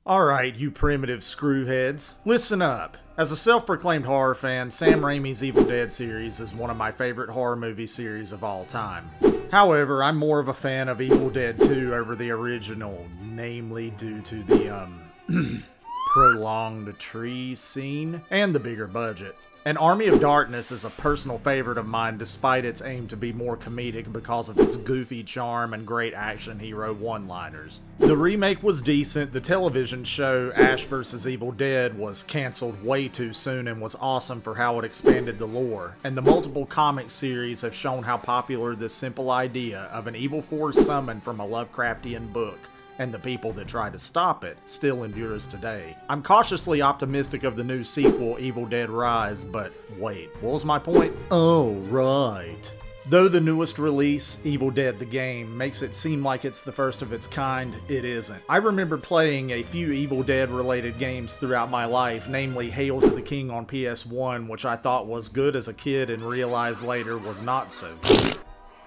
Alright, you primitive screwheads, listen up. As a self-proclaimed horror fan, Sam Raimi's Evil Dead series is one of my favorite horror movie series of all time. However, I'm more of a fan of Evil Dead 2 over the original, namely due to the, prolonged tree scene and the bigger budget. An Army of Darkness is a personal favorite of mine despite its aim to be more comedic because of its goofy charm and great action hero one-liners. The remake was decent, the television show Ash vs. Evil Dead was cancelled way too soon and was awesome for how it expanded the lore, and the multiple comic series have shown how popular this simple idea of an evil force summoned from a Lovecraftian book and the people that try to stop it still endures today. I'm cautiously optimistic of the new sequel, Evil Dead Rise, but wait, what was my point? Oh, right. Though the newest release, Evil Dead the game, makes it seem like it's the first of its kind, it isn't. I remember playing a few Evil Dead related games throughout my life, namely Hail to the King on PS1, which I thought was good as a kid and realized later was not so good.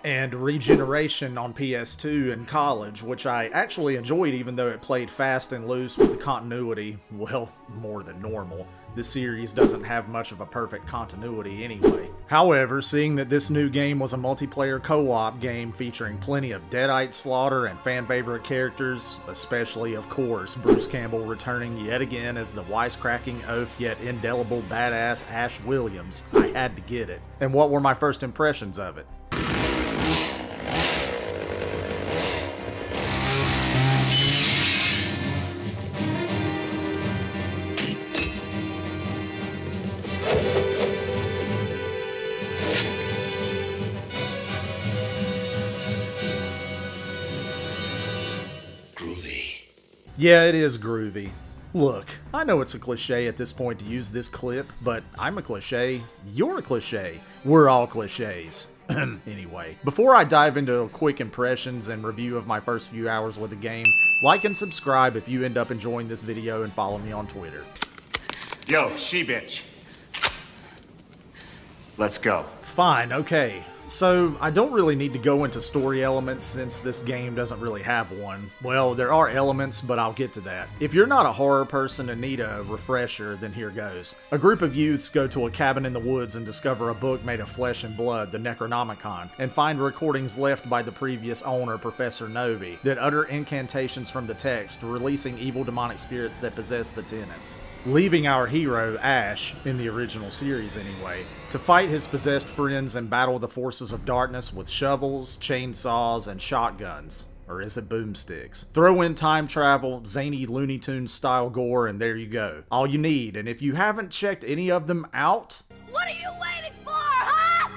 And Regeneration on PS2 in college, which I actually enjoyed even though it played fast and loose with the continuity, well, more than normal. The series doesn't have much of a perfect continuity anyway. However, seeing that this new game was a multiplayer co-op game featuring plenty of Deadite slaughter and fan-favorite characters, especially, of course, Bruce Campbell returning yet again as the wisecracking oaf yet indelible badass Ash Williams, I had to get it. And what were my first impressions of it? Yeah, it is groovy. Look, I know it's a cliche at this point to use this clip, but I'm a cliche, you're a cliche, we're all cliches. Anyway, before I dive into quick impressions and review of my first few hours with the game, like and subscribe if you end up enjoying this video and follow me on Twitter. Yo, she-bitch. Let's go. Fine, okay. So, I don't really need to go into story elements since this game doesn't really have one. Well, there are elements, but I'll get to that. If you're not a horror person and need a refresher, then here goes. A group of youths go to a cabin in the woods and discover a book made of flesh and blood, the Necronomicon, and find recordings left by the previous owner, Professor Novi, that utter incantations from the text, releasing evil demonic spirits that possess the tenants. Leaving our hero, Ash, in the original series anyway, to fight his possessed friends and battle the forces of darkness with shovels, chainsaws, and shotguns. Or is it boomsticks? Throw in time travel, zany Looney Tunes style gore, and there you go. All you need, and if you haven't checked any of them out... What are you waiting for, huh?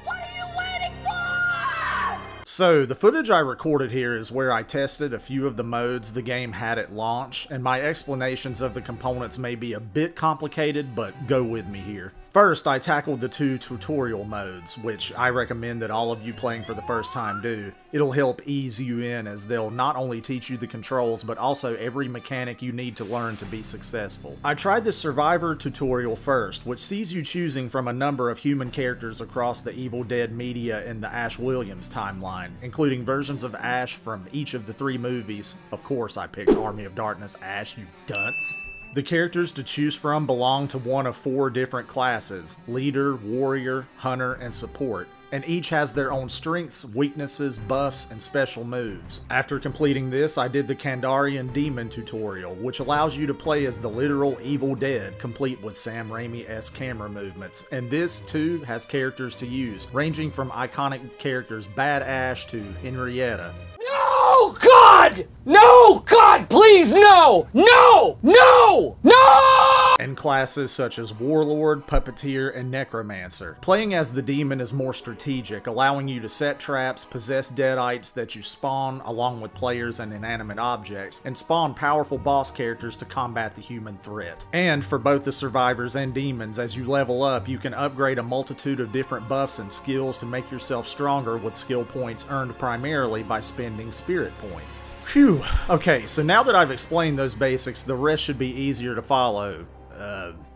What are you waiting for? So, the footage I recorded here is where I tested a few of the modes the game had at launch, and my explanations of the components may be a bit complicated, but go with me here. First, I tackled the two tutorial modes, which I recommend that all of you playing for the first time do. It'll help ease you in as they'll not only teach you the controls, but also every mechanic you need to learn to be successful. I tried the Survivor tutorial first, which sees you choosing from a number of human characters across the Evil Dead media in the Ash Williams timeline, including versions of Ash from each of the 3 movies. Of course I picked Army of Darkness Ash, you dunce. The characters to choose from belong to one of 4 different classes: Leader, Warrior, Hunter, and Support, and each has their own strengths, weaknesses, buffs, and special moves. After completing this, I did the Kandarian Demon tutorial, which allows you to play as the literal Evil Dead, complete with Sam Raimi-esque camera movements, and this too has characters to use, ranging from iconic characters Bad Ash to Henrietta. No, God! No, God, please, no! No! No! No! And classes such as Warlord, Puppeteer, and Necromancer. Playing as the demon is more strategic, allowing you to set traps, possess deadites that you spawn along with players and inanimate objects, and spawn powerful boss characters to combat the human threat. And for both the survivors and demons, as you level up, you can upgrade a multitude of different buffs and skills to make yourself stronger with skill points earned primarily by spending spirit points. Phew. Okay, so now that I've explained those basics, the rest should be easier to follow.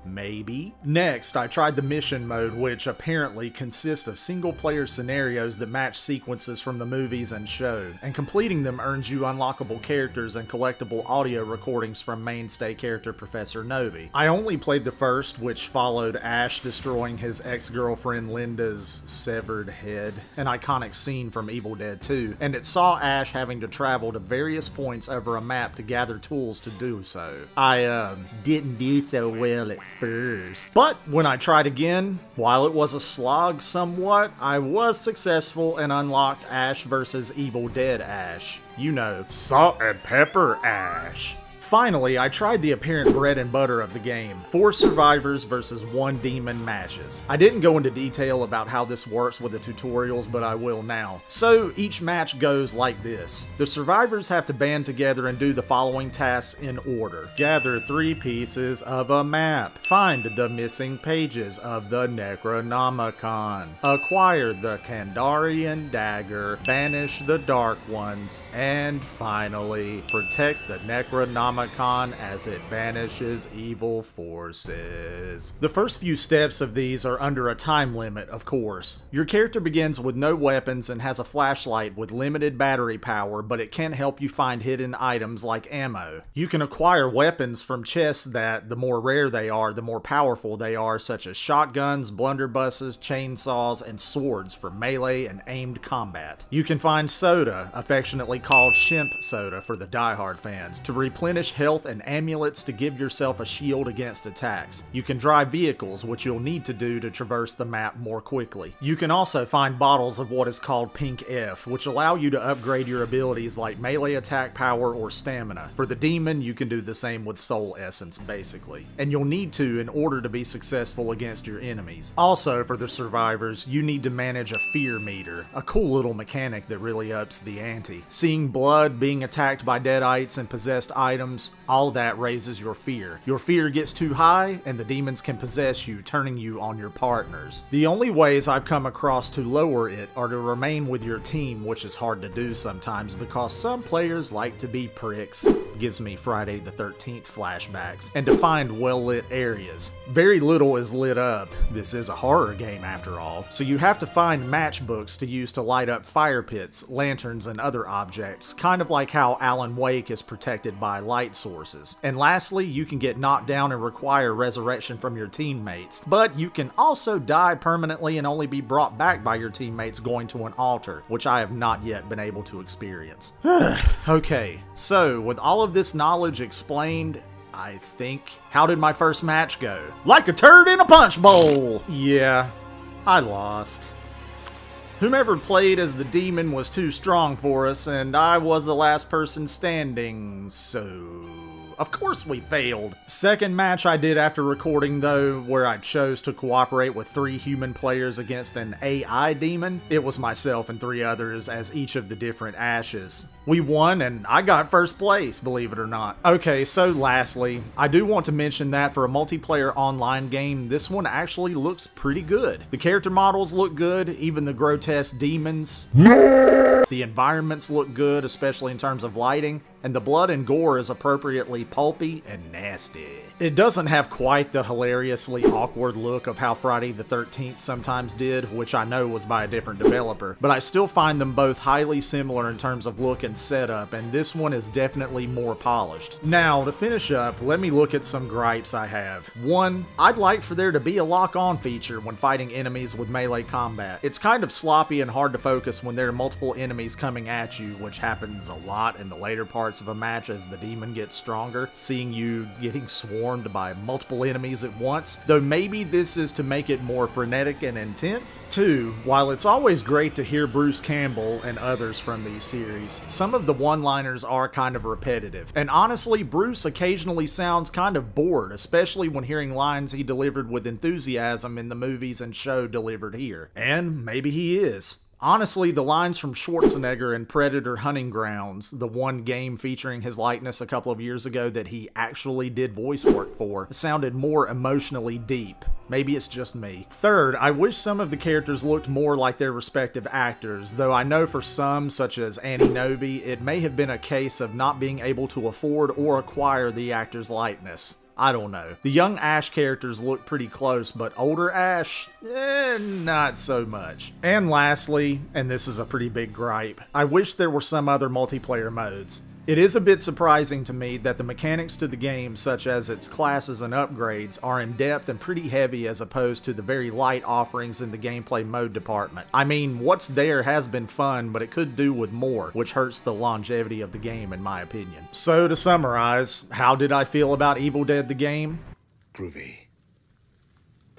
Maybe. Next, I tried the mission mode, which apparently consists of single-player scenarios that match sequences from the movies and show, and completing them earns you unlockable characters and collectible audio recordings from mainstay character Professor Novi. I only played the first, which followed Ash destroying his ex-girlfriend Linda's severed head, an iconic scene from Evil Dead 2, and it saw Ash having to travel to various points over a map to gather tools to do so. I didn't do so well at first. But when I tried again, while it was a slog somewhat, I was successful and unlocked Ash vs. Evil Dead Ash. You know, salt and pepper Ash. Finally, I tried the apparent bread and butter of the game, 4 survivors versus 1 demon matches. I didn't go into detail about how this works with the tutorials, but I will now. So, each match goes like this. The survivors have to band together and do the following tasks in order. Gather 3 pieces of a map. Find the missing pages of the Necronomicon. Acquire the Kandarian dagger. Banish the Dark Ones. And finally, protect the Necronomicon as it banishes evil forces. The first few steps of these are under a time limit, of course. Your character begins with no weapons and has a flashlight with limited battery power, but it can help you find hidden items like ammo. You can acquire weapons from chests that, the more rare they are, the more powerful they are, such as shotguns, blunderbusses, chainsaws, and swords for melee and aimed combat. You can find soda, affectionately called Shimp soda for the diehard fans, to replenish health and amulets to give yourself a shield against attacks. You can drive vehicles, which you'll need to do to traverse the map more quickly. You can also find bottles of what is called Pink F, which allow you to upgrade your abilities like melee attack power or stamina. For the demon, you can do the same with soul essence, basically. And you'll need to in order to be successful against your enemies. Also, for the survivors, you need to manage a fear meter, a cool little mechanic that really ups the ante. Seeing blood, being attacked by deadites and possessed items, all that raises your fear. Your fear gets too high, and the demons can possess you, turning you on your partners. The only ways I've come across to lower it are to remain with your team, which is hard to do sometimes because some players like to be pricks. Gives me Friday the 13th flashbacks. And to find well-lit areas. Very little is lit up. This is a horror game after all. So you have to find matchbooks to use to light up fire pits, lanterns, and other objects, kind of like how Alan Wake is protected by light sources. And lastly, you can get knocked down and require resurrection from your teammates, but you can also die permanently and only be brought back by your teammates going to an altar, which I have not yet been able to experience. Okay, so with all of this knowledge explained, I think, how did my first match go? Like a turd in a punch bowl! Yeah, I lost. Whomever played as the demon was too strong for us, and I was the last person standing, so of course we failed. Second match I did after recording though, where I chose to cooperate with 3 human players against an AI demon. It was myself and 3 others as each of the different Ashes. We won and I got first place, believe it or not. Okay, so lastly, I do want to mention that for a multiplayer online game, this one actually looks pretty good. The character models look good, even the grotesque demons. The environments look good, especially in terms of lighting, and the blood and gore is appropriately pulpy and nasty. It doesn't have quite the hilariously awkward look of how Friday the 13th sometimes did, which I know was by a different developer, but I still find them both highly similar in terms of look and setup, and this one is definitely more polished. Now, to finish up, let me look at some gripes I have. 1, I'd like for there to be a lock-on feature when fighting enemies with melee combat. It's kind of sloppy and hard to focus when there are multiple enemies coming at you, which happens a lot in the later parts of a match as the demon gets stronger, seeing you getting swarmed by multiple enemies at once, though maybe this is to make it more frenetic and intense. 2, while it's always great to hear Bruce Campbell and others from these series, some of the one-liners are kind of repetitive, and honestly, Bruce occasionally sounds kind of bored, especially when hearing lines he delivered with enthusiasm in the movies and show delivered here. And maybe he is. Honestly, the lines from Schwarzenegger in Predator Hunting Grounds, the one game featuring his likeness a couple of years ago that he actually did voice work for, sounded more emotionally deep. Maybe it's just me. 3rd, I wish some of the characters looked more like their respective actors, though I know for some, such as Annie Nobi, it may have been a case of not being able to afford or acquire the actor's likeness. I don't know. The young Ash characters look pretty close, but older Ash, not so much. And lastly, and this is a pretty big gripe, I wish there were some other multiplayer modes. It is a bit surprising to me that the mechanics to the game, such as its classes and upgrades, are in depth and pretty heavy as opposed to the very light offerings in the gameplay mode department. I mean, what's there has been fun, but it could do with more, which hurts the longevity of the game in my opinion. So to summarize, how did I feel about Evil Dead the game? Groovy.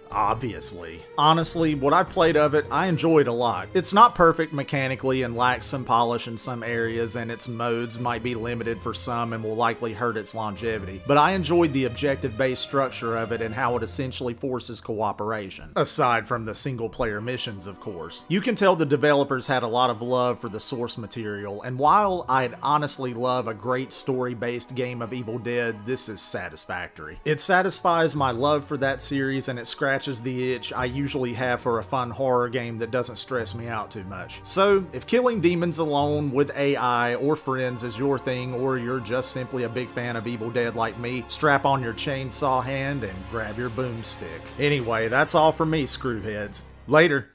Obviously. Honestly, what I played of it, I enjoyed a lot. It's not perfect mechanically and lacks some polish in some areas, and its modes might be limited for some and will likely hurt its longevity, but I enjoyed the objective-based structure of it and how it essentially forces cooperation. Aside from the single-player missions, of course. You can tell the developers had a lot of love for the source material, and while I'd honestly love a great story-based game of Evil Dead, this is satisfactory. It satisfies my love for that series, and it scratches the itch I usually have for a fun horror game that doesn't stress me out too much. So, if killing demons alone with AI or friends is your thing, or you're just simply a big fan of Evil Dead like me, strap on your chainsaw hand and grab your boomstick. Anyway, that's all for me, screwheads. Later.